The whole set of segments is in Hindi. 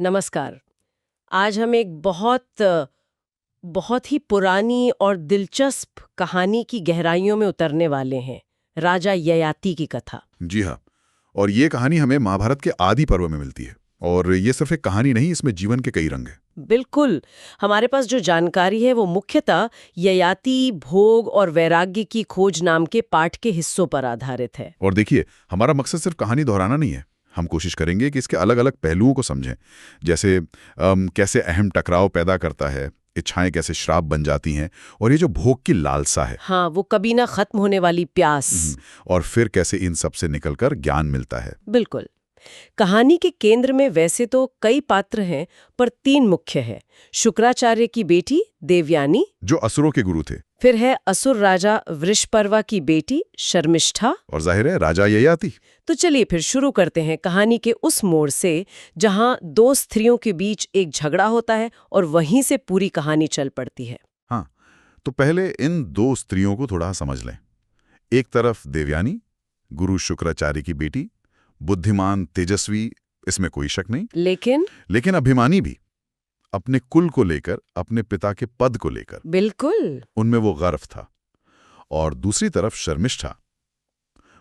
नमस्कार। आज हम एक बहुत ही पुरानी और दिलचस्प कहानी की गहराइयों में उतरने वाले हैं। राजा ययाति की कथा। जी हाँ। और ये कहानी हमें महाभारत के आदि पर्व में मिलती है। और ये सिर्फ एक कहानी नहीं, इसमें जीवन के कई रंग हैं। बिल्कुल। हमारे पास जो जानकारी है वो मुख्यतः ययाति, भोग और वैराग्य की खोज नाम के पाठ के हिस्सों पर आधारित है। और देखिए, हमारा मकसद सिर्फ कहानी दोहराना नहीं है। हम कोशिश करेंगे कि इसके अलग अलग पहलुओं को समझें। जैसे कैसे अहम टकराव पैदा करता है, इच्छाएं कैसे श्राप बन जाती हैं, और ये जो भोग की लालसा है, हाँ, वो कभी ना खत्म होने वाली प्यास। और फिर कैसे इन सब से निकलकर ज्ञान मिलता है। बिल्कुल। कहानी के केंद्र में वैसे तो कई पात्र हैं, पर 3 मुख्य हैं। शुक्राचार्य की बेटी देवयानी, जो असुरों के गुरु थे, फिर है असुर राजा वृषपर्वा की बेटी शर्मिष्ठा, और जाहिर है राजा ययाति। तो चलिए फिर शुरू करते हैं कहानी के उस मोड़ से जहां 2 स्त्रियों के बीच एक झगड़ा होता है और वहीं से पूरी कहानी चल पड़ती है। हाँ, तो पहले इन 2 स्त्रियों को थोड़ा समझ लें। एक तरफ देवयानी, गुरु शुक्राचार्य की बेटी, बुद्धिमान, तेजस्वी, इसमें कोई शक नहीं, लेकिन अभिमानी भी, अपने कुल को लेकर, अपने पिता के पद को लेकर। बिल्कुल। उनमें वो गर्व था। और दूसरी तरफ शर्मिष्ठा,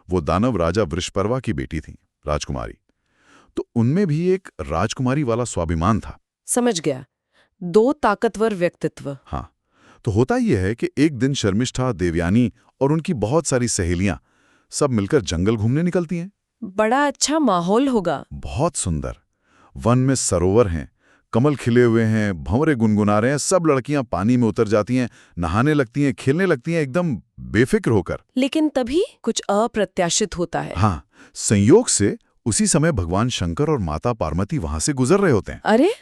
वो दानव राजा वृषपर्वा की बेटी थी, राजकुमारी। तो उनमें भी एक राजकुमारी वाला स्वाभिमान था। समझ गया। 2 ताकतवर व्यक्तित्व। हाँ, तो होता यह है कि एक दिन शर्मिष्ठा, देवयानी और उनकी बहुत सारी सहेलियां सब मिलकर जंगल घूमने निकलती हैं। बड़ा अच्छा माहौल होगा। बहुत सुंदर। वन में सरोवर हैं, कमल खिले हुए हैं, भंवरे गुनगुना रहे हैं, सब लड़कियां पानी में उतर जाती हैं, नहाने लगती हैं, खेलने लगती हैं, एकदम बेफिक्र होकर। लेकिन तभी कुछ अप्रत्याशित होता है। हाँ, संयोग से उसी समय भगवान शंकर और माता पार्वती वहां से गुजर रहे होते हैं। अरे!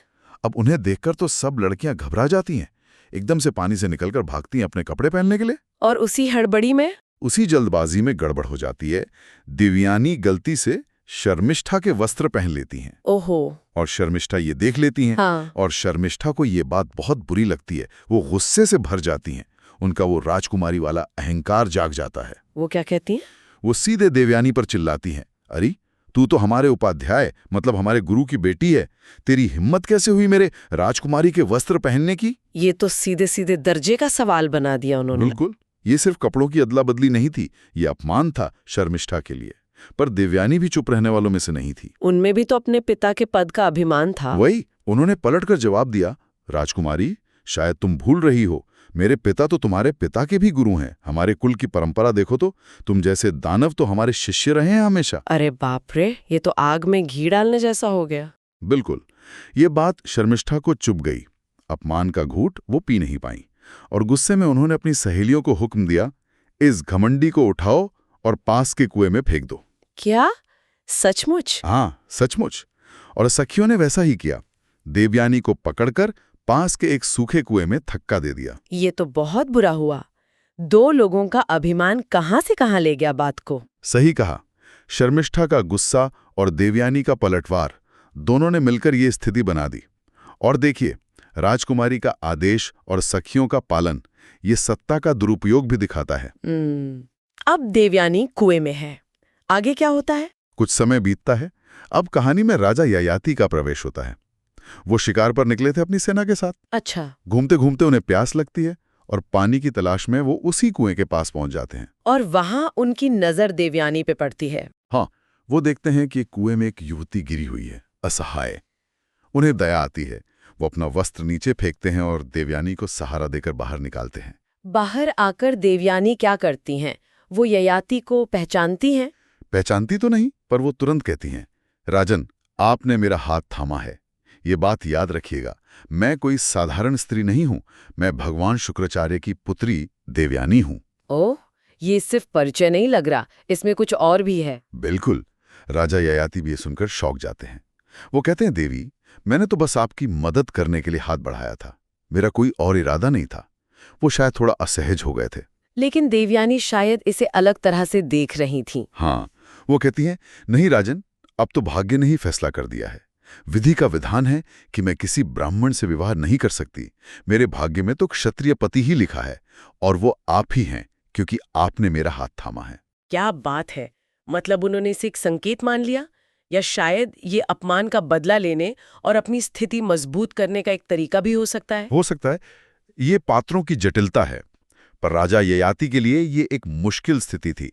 अब उन्हें देखकर तो सब लड़कियां घबरा जाती हैं, एकदम से पानी से निकलकर भागती हैं अपने कपड़े पहनने के लिए। और उसी हड़बड़ी में, उसी जल्दबाजी में गड़बड़ हो जाती है। देवयानी गलती से शर्मिष्ठा के वस्त्र पहन लेती हैं। ओहो! और शर्मिष्ठा ये देख लेती हैं। हाँ। और शर्मिष्ठा को ये बात बहुत बुरी लगती है। वो गुस्से से भर जाती हैं। उनका वो राजकुमारी वाला अहंकार जाग जाता है। वो क्या कहती हैं? वो सीधे देवयानी पर चिल्लाती हैं, अरे तू तो हमारे उपाध्याय, मतलब हमारे गुरु की बेटी है, तेरी हिम्मत कैसे हुई मेरे राजकुमारी के वस्त्र पहनने की? ये तो सीधे सीधे दर्जे का सवाल बना दिया उन्होंने। बिल्कुल। ये सिर्फ कपड़ों की अदला बदली नहीं थी, ये अपमान था शर्मिष्ठा के लिए। पर देवयानी भी चुप रहने वालों में से नहीं थी। उनमें भी तो अपने पिता के पद का अभिमान था। वही, उन्होंने पलटकर जवाब दिया, राजकुमारी, शायद तुम भूल रही हो, मेरे पिता तो तुम्हारे पिता के भी गुरु हैं। हमारे कुल की परंपरा देखो तो, तुम जैसे दानव तो हमारे शिष्य रहे हैं हमेशा। अरे बाप रे, ये तो आग में घी डालने जैसा हो गया। बिल्कुल। ये बात शर्मिष्ठा को चुभ गई। अपमान का घूंट वो पी नहीं पाई, और गुस्से में उन्होंने अपनी सहेलियों को हुक्म दिया, इस घमंडी को उठाओ और पास के कुएं में फेंक दो। क्या? सचमुच? हाँ, सचमुच। और सखियों ने वैसा ही किया। देवयानी को पकड़कर पास के एक सूखे कुएं में धक्का दे दिया। ये तो बहुत बुरा हुआ। 2 लोगों का अभिमान कहाँ से कहाँ ले गया बात को। सही कहा। शर्मिष्ठा का गुस्सा और देवयानी का पलटवार, दोनों ने मिलकर ये स्थिति बना दी। और देखिए, राजकुमारी का आदेश और सखियों का पालन, ये सत्ता का दुरुपयोग भी दिखाता है। अब देवयानी कुएं में है। आगे क्या होता है? कुछ समय बीतता है। अब कहानी में राजा ययाति का प्रवेश होता है। वो शिकार पर निकले थे अपनी सेना के साथ। अच्छा। घूमते घूमते उन्हें प्यास लगती है, और पानी की तलाश में वो उसी कुएं के पास पहुंच जाते हैं। और वहां उनकी नजर देवयानी पे पड़ती है। हाँ, वो देखते हैं कि कुएं में एक युवती गिरी हुई है, असहाय। उन्हें दया आती है। वो अपना वस्त्र नीचे फेंकते हैं और देवयानी को सहारा देकर बाहर निकालते हैं। बाहर आकर देवयानी क्या करती हैं? वो ययाति को पहचानती हैं? पहचानती तो नहीं, पर वो तुरंत कहती हैं, राजन, आपने मेरा हाथ थामा है। ये बात याद रखिएगा, मैं कोई साधारण स्त्री नहीं हूं, मैं भगवान शुक्राचार्य की पुत्री देवयानी हूं। ओह, ये सिर्फ परिचय नहीं लग रहा, इसमें कुछ और भी है। बिल्कुल। राजा ययाति भी ये सुनकर शौक जाते हैं। वो कहते हैं, देवी, मैंने तो बस आपकी मदद करने के लिए हाथ बढ़ाया था, मेरा कोई और इरादा नहीं था। वो शायद थोड़ा असहज हो गए थे। लेकिन देवयानी शायद इसे अलग तरह से देख रही थीं। हाँ, वो कहती हैं, नहीं राजन, अब तो भाग्य ने ही फैसला कर दिया है। विधि का विधान है कि मैं किसी ब्राह्मण से विवाह नहीं कर सकती। मेरे भाग्य में तो क्षत्रिय पति ही लिखा है, और वो आप ही हैं, क्योंकि आपने मेरा हाथ थामा है। क्या बात है! मतलब उन्होंने इसे एक संकेत मान लिया। या शायद ये अपमान का बदला लेने और अपनी स्थिति मजबूत करने का एक तरीका भी हो सकता है। हो सकता है। ये पात्रों की जटिलता है, पर राजा ययाति के लिए ये एक मुश्किल स्थिति थी।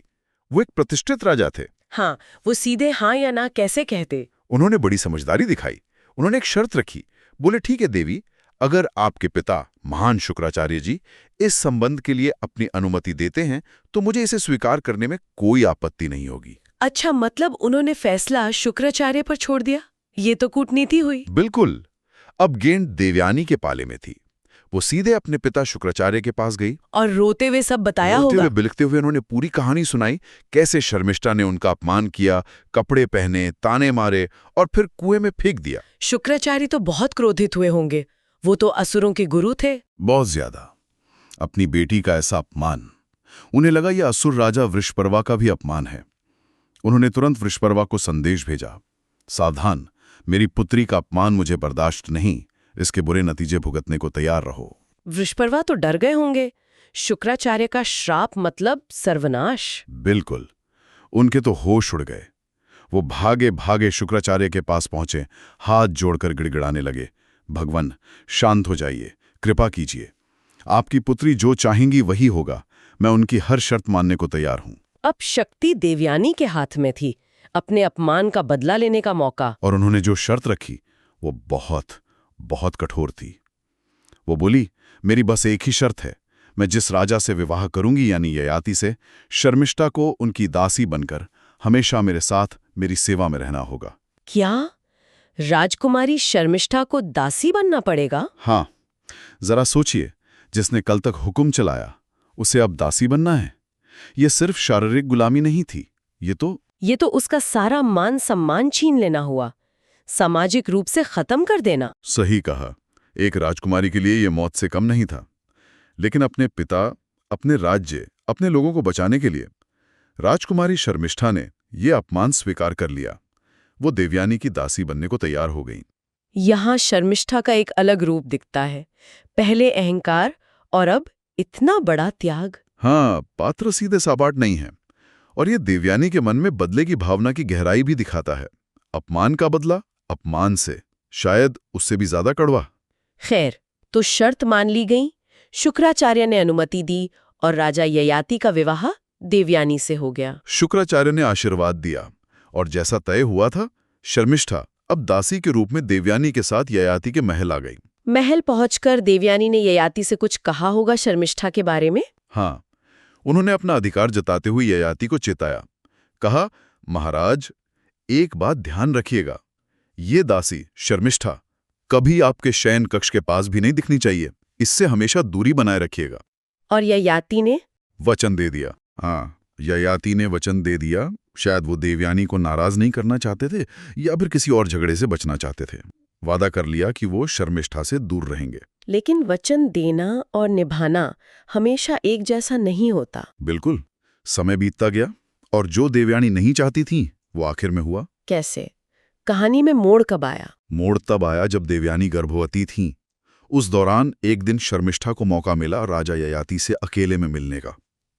वो एक प्रतिष्ठित राजा थे। हाँ, वो सीधे हाँ या ना कैसे कहते? उन्होंने बड़ी समझदारी दिखाई। उन्होंने एक शर्त रखी। बोले, ठीक है देवी, अगर आपके पिता महान शुक्राचार्य जी इस संबंध के लिए अपनी अनुमति देते हैं तो मुझे इसे स्वीकार करने में कोई आपत्ति नहीं होगी। अच्छा, मतलब उन्होंने फैसला शुक्राचार्य पर छोड़ दिया? ये तो कूटनीति हुई। बिल्कुल। अब गेंद देवयानी के पाले में थी। वो सीधे अपने पिता शुक्राचार्य के पास गई और रोते हुए सब बताया होगा। रोते हुए बिलखते हुए उन्होंने पूरी कहानी सुनाई, कैसे शर्मिष्ठा ने उनका अपमान किया, कपड़े पहने, ताने मारे और फिर कुएं में फेंक दिया। शुक्राचार्य तो बहुत क्रोधित हुए होंगे, वो तो असुरों के गुरु थे। बहुत ज्यादा। अपनी बेटी का ऐसा अपमान, उन्हें लगा यह असुर राजा वृषपर्वा का भी अपमान है। उन्होंने तुरंत वृषपर्वा को संदेश भेजा, सावधान, मेरी पुत्री का अपमान मुझे बर्दाश्त नहीं, इसके बुरे नतीजे भुगतने को तैयार रहो। वृषपर्वा तो डर गए होंगे। शुक्राचार्य का श्राप मतलब सर्वनाश। बिल्कुल। उनके तो होश उड़ गए। वो भागे भागे शुक्राचार्य के पास पहुंचे, हाथ जोड़कर गिड़गिड़ाने लगे, भगवान शांत हो जाइए, कृपा कीजिए, आपकी पुत्री जो चाहेंगी वही होगा, मैं उनकी हर शर्त मानने को तैयार हूं। अब शक्ति देवयानी के हाथ में थी, अपने अपमान का बदला लेने का मौका। और उन्होंने जो शर्त रखी वो बहुत बहुत कठोर थी। वो बोली, मेरी बस एक ही शर्त है, मैं जिस राजा से विवाह करूंगी यानी ययाति से, शर्मिष्ठा को उनकी दासी बनकर हमेशा मेरे साथ मेरी सेवा में रहना होगा। क्या राजकुमारी शर्मिष्ठा को दासी बनना पड़ेगा? हाँ, जरा सोचिए, जिसने कल तक हुक्म चलाया उसे अब दासी बनना है। ये सिर्फ शारीरिक गुलामी नहीं थी, ये तो उसका सारा मान सम्मान छीन लेना हुआ, सामाजिक रूप से खत्म कर देना। सही कहा। एक राजकुमारी के लिए ये मौत से कम नहीं था। लेकिन अपने पिता, अपने राज्य, अपने लोगों को बचाने के लिए राजकुमारी शर्मिष्ठा ने ये अपमान स्वीकार कर लिया। वो देवयानी की दासी बनने को तैयार हो गई। यहाँ शर्मिष्ठा का एक अलग रूप दिखता है, पहले अहंकार और अब इतना बड़ा त्याग। हाँ, पात्र सीधे सापाट नहीं है। और ये देवयानी के मन में बदले की भावना की गहराई भी दिखाता है। अपमान का बदला अपमान से, शायद उससे भी ज्यादा कड़वा। खैर, तो शर्त मान ली गई, शुक्राचार्य ने अनुमति दी और राजा ययाति का विवाह देवयानी से हो गया। शुक्राचार्य ने आशीर्वाद दिया और जैसा तय हुआ था, शर्मिष्ठा अब दासी के रूप में देवयानी के साथ ययाति के महल आ गई। महल पहुंचकर देवयानी ने ययाति से कुछ कहा होगा शर्मिष्ठा के बारे में? हाँ, उन्होंने अपना अधिकार जताते हुए ययाति को चेताया। कहा, महाराज, एक बात ध्यान रखिएगा, ये दासी शर्मिष्ठा कभी आपके शयन कक्ष के पास भी नहीं दिखनी चाहिए, इससे हमेशा दूरी बनाए रखिएगा। और ययाति ने वचन दे दिया। हाँ, ययाति ने वचन दे दिया। शायद वो देवयानी को नाराज नहीं करना चाहते थे या फिर किसी और झगड़े से बचना चाहते थे। वादा कर लिया कि वो शर्मिष्ठा से दूर रहेंगे। लेकिन वचन देना और निभाना हमेशा एक जैसा नहीं होता। बिल्कुल। समय बीतता गया और जो देवयानी नहीं चाहती थी वो आखिर में हुआ। कैसे? कहानी में मोड़ कब आया? मोड़ तब आया जब देवयानी गर्भवती थीं। उस दौरान एक दिन शर्मिष्ठा को मौका मिला राजा ययाति से अकेले में मिलने का।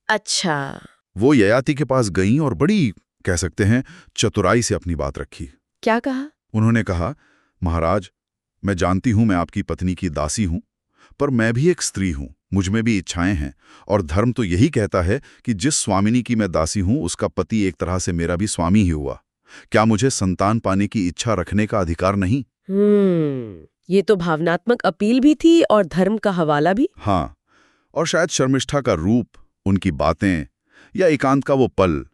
अच्छा। वो ययाति के पास गईं और बड़ी, कह सकते हैं, चतुराई से अपनी बात रखी। क्या कहा? उन्होंने कहा, महाराज, मैं जानती हूं मैं आपकी पत्नी की दासी हूं, पर मैं भी एक स्त्री हूं, मुझ में भी इच्छाएं हैं और धर्म तो यही कहता है कि जिस स्वामिनी की मैं दासी हूं उसका पति एक तरह से मेरा भी स्वामी ही हुआ। क्या मुझे संतान पाने की इच्छा रखने का अधिकार नहीं? ये तो भावनात्मक अपील भी थी और धर्म का हवाला भी। हाँ, और शायद शर्मिष्ठा का रूप, उनकी बातें या एकांत का वो पल,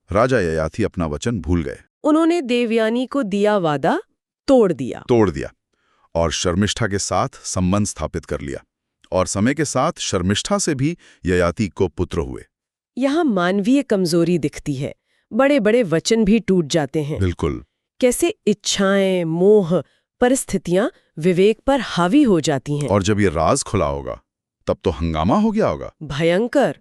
राजा ययाति अपना वचन भूल गए। उन्होंने देवयानी को दिया वादा तोड़ दिया और शर्मिष्ठा के साथ संबंध स्थापित कर लिया। और समय के साथ शर्मिष्ठा से भी ययाति को पुत्र हुए। यहाँ मानवीय कमजोरी दिखती है, बड़े बड़े वचन भी टूट जाते हैं। बिल्कुल। कैसे इच्छाएं, मोह, परिस्थितियां विवेक पर हावी हो जाती हैं। और जब ये राज खुला होगा तब तो हंगामा हो गया होगा। भयंकर।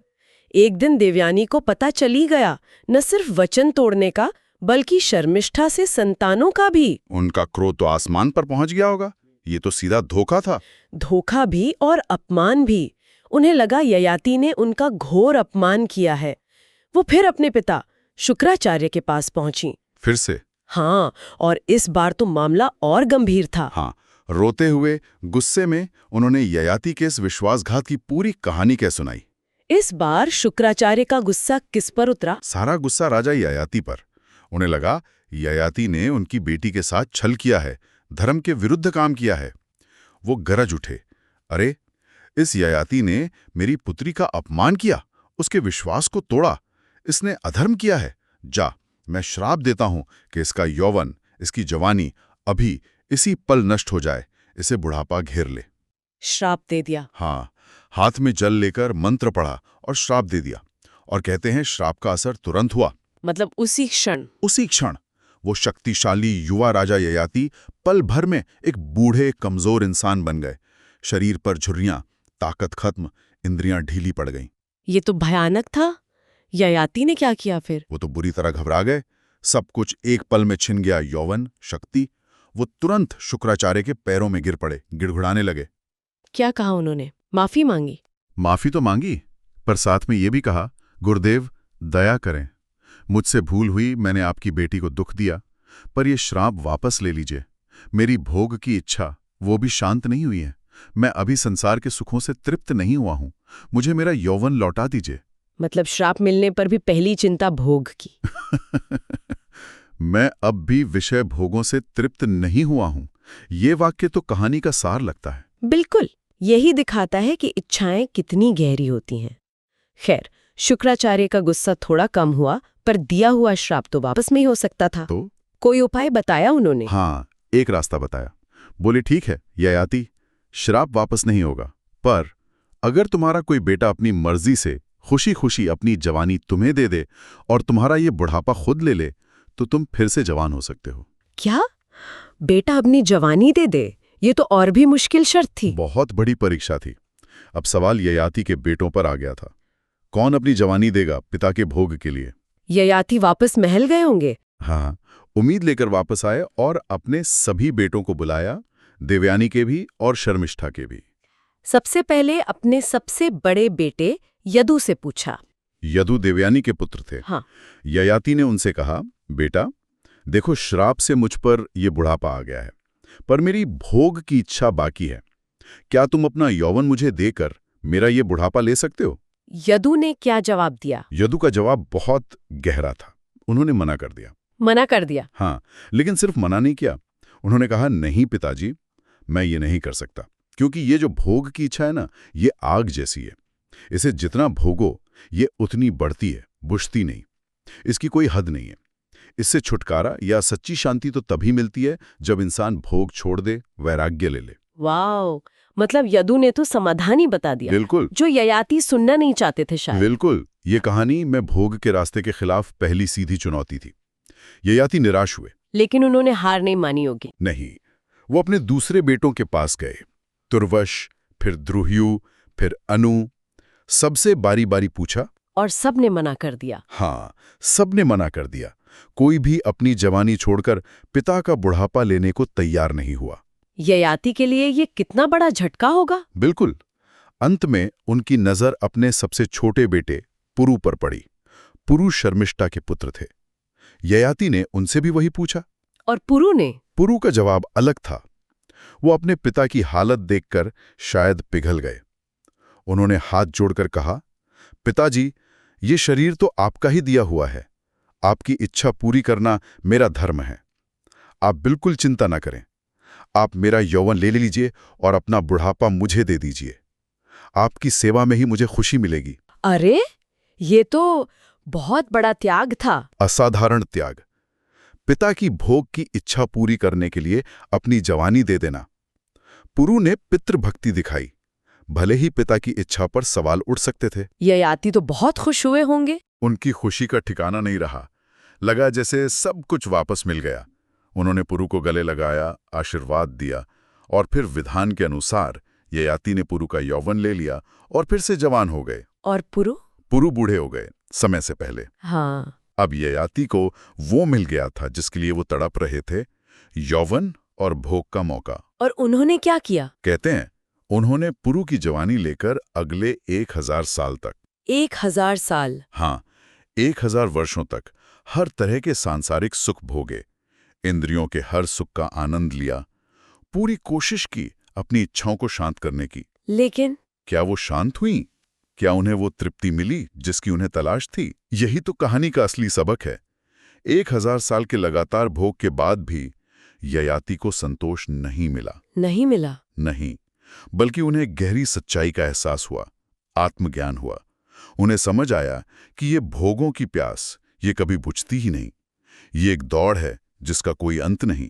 एक दिन देवयानी को पता चली गया, न सिर्फ वचन तोड़ने का बल्कि शर्मिष्ठा से संतानों का भी। उनका क्रोध तो आसमान पर पहुंच गया होगा। ये तो सीधा धोखा था। धोखा भी और अपमान भी। उन्हें लगा ययाति ने उनका घोर अपमान किया है। वो फिर अपने पिता शुक्राचार्य के पास पहुंची। फिर से हाँ, और इस बार तो मामला और गंभीर था। हाँ, रोते हुए गुस्से में उन्होंने ययाति के इस विश्वासघात की पूरी कहानी कह सुनाई। इस बार शुक्राचार्य का गुस्सा किस पर उतरा? सारा गुस्सा राजा ययाति पर। उन्हें लगा ययाति ने उनकी बेटी के साथ छल किया है, धर्म के विरुद्ध काम किया है। वो गरज उठे, अरे इस ययाति ने मेरी पुत्री का अपमान किया, उसके विश्वास को तोड़ा, इसने अधर्म किया है। जा, मैं श्राप देता हूं कि इसका यौवन, इसकी जवानी अभी इसी पल नष्ट हो जाए, इसे बुढ़ापा घेर ले। श्राप दे दिया? हाँ, हाथ में जल लेकर मंत्र पढ़ा और श्राप दे दिया। और कहते हैं श्राप का असर तुरंत हुआ। मतलब उसी क्षण वो शक्तिशाली युवा राजा ययाति पल भर में एक बूढ़े कमजोर इंसान बन गए। शरीर पर झुर्रियां, ताकत खत्म, इंद्रियां ढीली पड़ गईं। ये तो भयानक था। ययाति ने क्या किया फिर? वो तो बुरी तरह घबरा गए। सब कुछ एक पल में छिन गया, यौवन, शक्ति। वो तुरंत शुक्राचार्य के पैरों में गिर पड़े, गिड़गिड़ाने लगे। क्या कहा उन्होंने? माफी मांगी? माफी तो मांगी, पर साथ में ये भी कहा, गुरुदेव दया करें, मुझसे भूल हुई, मैंने आपकी बेटी को दुख दिया, पर ये श्राप वापस ले लीजिए। मेरी भोग की इच्छा वो भी शांत नहीं हुई है। मैं अभी संसार के सुखों से तृप्त नहीं हुआ हूं। मुझे मेरा यौवन लौटा दीजिए। मतलब श्राप मिलने पर भी पहली चिंता भोग की। मैं अब भी विषय भोगों से तृप्त नहीं हुआ हूं। ये वाक्य तो कहानी का सार लगता है। बिल्कुल, यही दिखाता है कि इच्छाएं कितनी गहरी होती हैं। खैर, शुक्राचार्य का गुस्सा थोड़ा कम हुआ, पर दिया हुआ श्राप तो वापस नहीं हो सकता था। तो कोई उपाय बताया उन्होंने? हाँ, एक रास्ता बताया। बोले, ठीक है ययाति, श्राप वापस नहीं होगा, पर अगर तुम्हारा कोई बेटा अपनी मर्जी से खुशी खुशी अपनी जवानी तुम्हें दे दे और तुम्हारा ये बुढ़ापा खुद ले ले, तो तुम फिर से जवान हो सकते हो। क्या? बेटा अपनी जवानी दे दे? ये तो और भी मुश्किल शर्त थी। बहुत बड़ी परीक्षा थी। अब सवाल ययाति के बेटों पर आ गया था। कौन अपनी जवानी देगा पिता के भोग के लिए? ययाति वापस महल गए होंगे। हाँ, उम्मीद लेकर वापस आए और अपने सभी बेटों को बुलाया, देवयानी के भी और शर्मिष्ठा के भी। सबसे पहले अपने सबसे बड़े बेटे यदु से पूछा। यदु देवयानी के पुत्र थे। हाँ। ययाति ने उनसे कहा, बेटा देखो, श्राप से मुझ पर यह बुढ़ापा आ गया है, पर मेरी भोग की इच्छा बाकी है। क्या तुम अपना यौवन मुझे देकर मेरा ये बुढ़ापा ले सकते हो? यदु ने क्या जवाब दिया? यदु का जवाब बहुत गहरा था। उन्होंने मना कर दिया। मना कर दिया? हाँ, लेकिन सिर्फ मना नहीं किया। उन्होंने कहा, नहीं पिताजी, मैं ये नहीं कर सकता, क्योंकि ये जो भोग की इच्छा है ना, ये आग जैसी है। इसे जितना भोगो ये उतनी बढ़ती है, बुझती नहीं। इसकी कोई हद नहीं है। इससे छुटकारा या सच्ची शांति तो तभी मिलती है जब इंसान भोग छोड़ दे, वैराग्य ले ले। वाह, मतलब यदु ने तो समाधान ही बता दिया। बिल्कुल, जो ययाति सुनना नहीं चाहते थे शायद। बिल्कुल। ये कहानी में भोग के रास्ते के खिलाफ पहली सीधी चुनौती थी। ययाति निराश हुए, लेकिन उन्होंने हार नहीं मानी होगी। नहीं, वो अपने दूसरे बेटों के पास गए, तुर्वश, फिर द्रुह्यु, फिर अनु। सबसे बारी बारी पूछा और सबने मना कर दिया। हाँ, सबने मना कर दिया। कोई भी अपनी जवानी छोड़कर पिता का बुढ़ापा लेने को तैयार नहीं हुआ। ययाति के लिए ये कितना बड़ा झटका होगा। बिल्कुल। अंत में उनकी नजर अपने सबसे छोटे बेटे पुरु पर पड़ी। पुरु शर्मिष्ठा के पुत्र थे। ययाति ने उनसे भी वही पूछा। और पुरु ने? पुरु का जवाब अलग था। वो अपने पिता की हालत देखकर शायद पिघल गए। उन्होंने हाथ जोड़कर कहा, पिताजी, ये शरीर तो आपका ही दिया हुआ है। आपकी इच्छा पूरी करना मेरा धर्म है। आप बिल्कुल चिंता न करें। आप मेरा यौवन ले लीजिए और अपना बुढ़ापा मुझे दे दीजिए। आपकी सेवा में ही मुझे खुशी मिलेगी। अरे, ये तो बहुत बड़ा त्याग था। असाधारण त्याग। पिता की भोग की इच्छा पूरी करने के लिए अपनी जवानी दे देना। पुरु ने पितृभक्ति दिखाई। भले ही पिता की इच्छा पर सवाल उठ सकते थे। ययाति तो बहुत खुश हुए होंगे। उनकी खुशी का ठिकाना नहीं रहा। लगा जैसे सब कुछ वापस मिल गया। उन्होंने पुरु को गले लगाया, आशीर्वाद दिया और फिर विधान के अनुसार ययाति ने पुरु का यौवन ले लिया और फिर से जवान हो गए। और पुरु बूढ़े हो गए समय से पहले। हाँ। अब ययाति को वो मिल गया था जिसके लिए वो तड़प रहे थे, यौवन और भोग का मौका। और उन्होंने क्या किया? कहते हैं उन्होंने पुरु की जवानी लेकर अगले 1000 साल तक 1000 साल? हाँ, 1000 वर्षों तक हर तरह के सांसारिक सुख भोगे। इंद्रियों के हर सुख का आनंद लिया, पूरी कोशिश की अपनी इच्छाओं को शांत करने की। लेकिन क्या वो शांत हुई? क्या उन्हें वो तृप्ति मिली जिसकी उन्हें तलाश थी? यही तो कहानी का असली सबक है। 1000 साल के लगातार भोग के बाद भी ययाति को संतोष नहीं मिला। नहीं मिला? नहीं, बल्कि उन्हें गहरी सच्चाई का एहसास हुआ, आत्मज्ञान हुआ। उन्हें समझ आया कि ये भोगों की प्यास ये कभी बुझती ही नहीं। ये एक दौड़ है जिसका कोई अंत नहीं।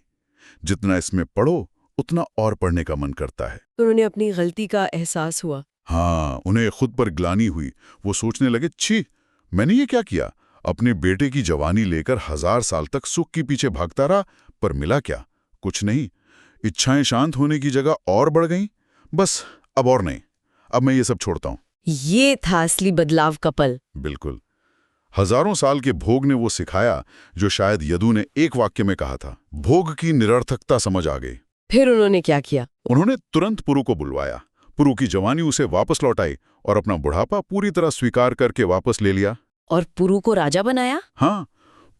जितना इसमें पढ़ो उतना और पढ़ने का मन करता है। उन्होंने अपनी गलती का एहसास हुआ। हाँ, उन्हें खुद पर ग्लानि हुई। वो सोचने लगे, छी, मैंने ये क्या किया? अपने बेटे की जवानी लेकर 1000 साल तक सुख के पीछे भागता रहा, पर मिला क्या? कुछ नहीं। इच्छाएं शांत होने की जगह और बढ़ गईं। बस अब और नहीं, अब मैं ये सब छोड़ता हूं। ये था असली बदलाव का पल। बिल्कुल। हजारों साल के भोग ने वो सिखाया जो शायद यदु ने एक वाक्य में कहा था। भोग की निरर्थकता समझ आ गई। फिर उन्होंने क्या किया? उन्होंने तुरंत पुरु को बुलवाया। पुरु की जवानी उसे वापस लौटाई और अपना बुढ़ापा पूरी तरह स्वीकार करके वापस ले लिया। और पुरु को राजा बनाया? हाँ,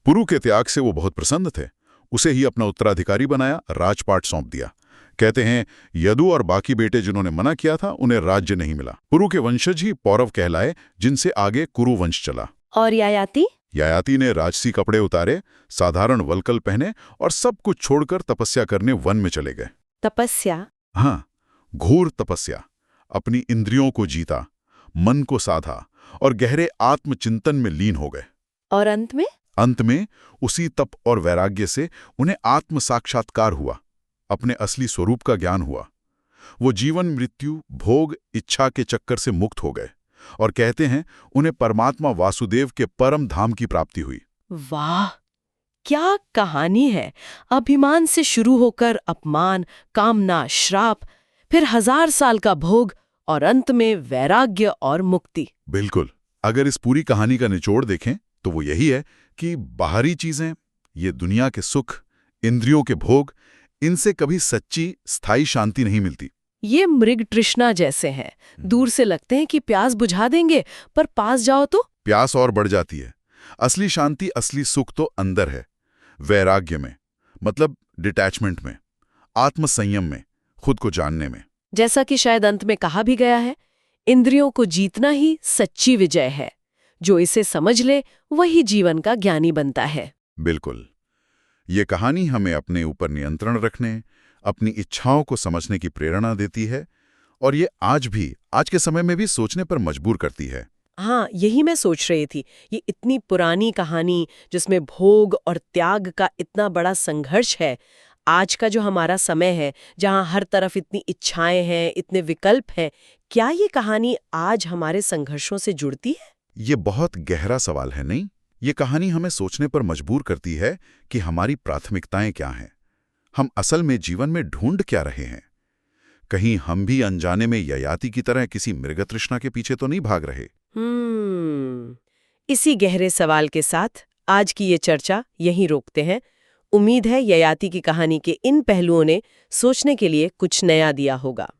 पुरु के त्याग से वो बहुत प्रसन्न थे। उसे ही अपना उत्तराधिकारी बनाया, राजपाट सौंप दिया। कहते हैं यदु और बाकी बेटे जिन्होंने मना किया था उन्हें राज्य नहीं मिला। पुरु के वंशज ही पौरव कहलाए, जिनसे आगे कुरु वंश चला। और ययाति? ययाति ने राजसी कपड़े उतारे, साधारण वल्कल पहने और सब कुछ छोड़कर तपस्या करने वन में चले गए। तपस्या? हाँ, घोर तपस्या। अपनी इंद्रियों को जीता, मन को साधा और गहरे आत्मचिंतन में लीन हो गए। और अंत में? अंत में उसी तप और वैराग्य से उन्हें आत्म साक्षात्कार हुआ, अपने असली स्वरूप का ज्ञान हुआ। वो जीवन मृत्यु भोग इच्छा के चक्कर से मुक्त हो गए और कहते हैं उन्हें परमात्मा वासुदेव के परम धाम की प्राप्ति हुई। वाह, क्या कहानी है! अभिमान से शुरू होकर अपमान, कामना, श्राप, फिर 1000 साल का भोग और अंत में वैराग्य और मुक्ति। बिल्कुल। अगर इस पूरी कहानी का निचोड़ देखें तो वो यही है कि बाहरी चीजें, ये दुनिया के सुख, इंद्रियों के भोग, इनसे कभी सच्ची स्थायी शांति नहीं मिलती। ये मृग तृष्णा जैसे हैं। दूर से लगते हैं कि प्यास बुझा देंगे, पर पास जाओ तो प्यास और बढ़ जाती है। असली शांति, असली सुख तो अंदर है, वैराग्य में, मतलब डिटैचमेंट में, आत्मसंयम में, खुद को जानने में। जैसा कि शायद अंत में कहा भी गया है, इंद्रियों को जीतना ही सच्ची विजय है। जो इसे समझ ले वही जीवन का ज्ञानी बनता है। बिल्कुल। ये कहानी हमें अपने ऊपर नियंत्रण रखने, अपनी इच्छाओं को समझने की प्रेरणा देती है और ये आज के समय में भी सोचने पर मजबूर करती है। हाँ, यही मैं सोच रही थी। ये इतनी पुरानी कहानी जिसमें भोग और त्याग का इतना बड़ा संघर्ष है, आज का जो हमारा समय है जहाँ हर तरफ इतनी इच्छाएं हैं, इतने विकल्प हैं, क्या ये कहानी आज हमारे संघर्षों से जुड़ती है? ये बहुत गहरा सवाल है, नहीं? ये कहानी हमें सोचने पर मजबूर करती है कि हमारी प्राथमिकताएं क्या हैं, हम असल में जीवन में ढूंढ क्या रहे हैं। कहीं हम भी अनजाने में ययाति की तरह किसी मृग तृष्णा के पीछे तो नहीं भाग रहे। इसी गहरे सवाल के साथ आज की ये चर्चा यहीं रोकते हैं। उम्मीद है ययाति की कहानी के इन पहलुओं ने सोचने के लिए कुछ नया दिया होगा।